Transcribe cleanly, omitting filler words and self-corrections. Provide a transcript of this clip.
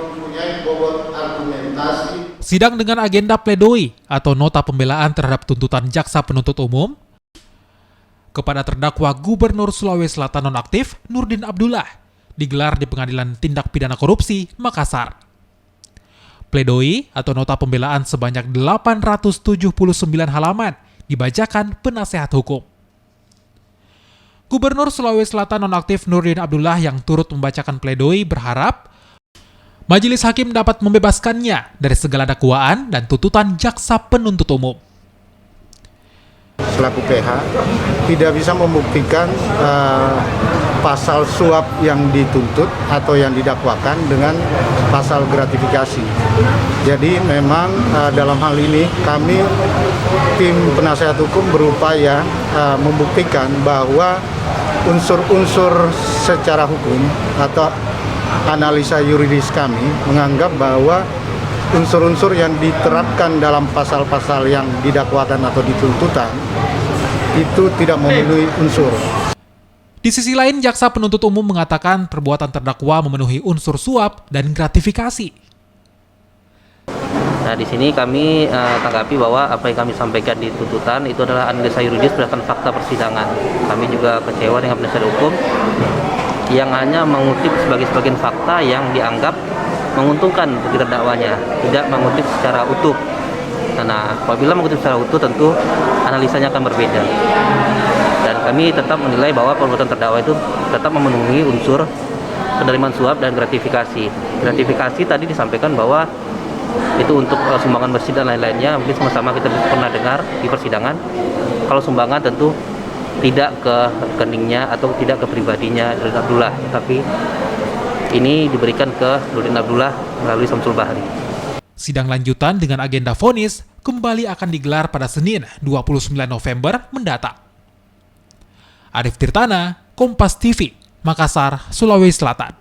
mempunyai bobot argumentasi. Sidang dengan agenda pledoi atau nota pembelaan terhadap tuntutan jaksa penuntut umum kepada terdakwa Gubernur Sulawesi Selatan nonaktif Nurdin Abdullah digelar di Pengadilan Tindak Pidana Korupsi, Makassar. Pledoi atau nota pembelaan sebanyak 879 halaman dibacakan penasehat hukum. Gubernur Sulawesi Selatan nonaktif Nurdin Abdullah yang turut membacakan pledoi berharap majelis hakim dapat membebaskannya dari segala dakwaan dan tuntutan jaksa penuntut umum. Selaku PH tidak bisa membuktikan pasal suap yang dituntut atau yang didakwakan dengan pasal gratifikasi. Jadi memang dalam hal ini kami tim penasehat hukum berupaya membuktikan bahwa unsur-unsur secara hukum atau analisa yuridis kami menganggap bahwa unsur-unsur yang diterapkan dalam pasal-pasal yang didakwakan atau dituntutan itu tidak memenuhi unsur. Di sisi lain, jaksa penuntut umum mengatakan perbuatan terdakwa memenuhi unsur suap dan gratifikasi. Nah, di sini kami tanggapi bahwa apa yang kami sampaikan di tuntutan itu adalah analisa yuridis berdasarkan fakta persidangan. Kami juga kecewa dengan penasihat hukum yang hanya mengutip sebagian fakta yang dianggap menguntungkan bagi terdakwanya, tidak mengutip secara utuh. Nah, apabila mengutip secara utuh tentu analisanya akan berbeda. Dan kami tetap menilai bahwa perbuatan terdakwa itu tetap memenuhi unsur penerimaan suap dan gratifikasi. Gratifikasi tadi disampaikan bahwa itu untuk sumbangan masjid dan lain-lainnya, mungkin sama-sama kita pernah dengar di persidangan. Kalau sumbangan tentu tidak ke rekeningnya atau tidak ke pribadinya Nurdin Abdullah, tapi ini diberikan ke Nurdin Abdullah melalui Samsul Bahri. Sidang lanjutan dengan agenda vonis kembali akan digelar pada Senin 29 November mendatang. Arif Tirtana, Kompas TV, Makassar, Sulawesi Selatan.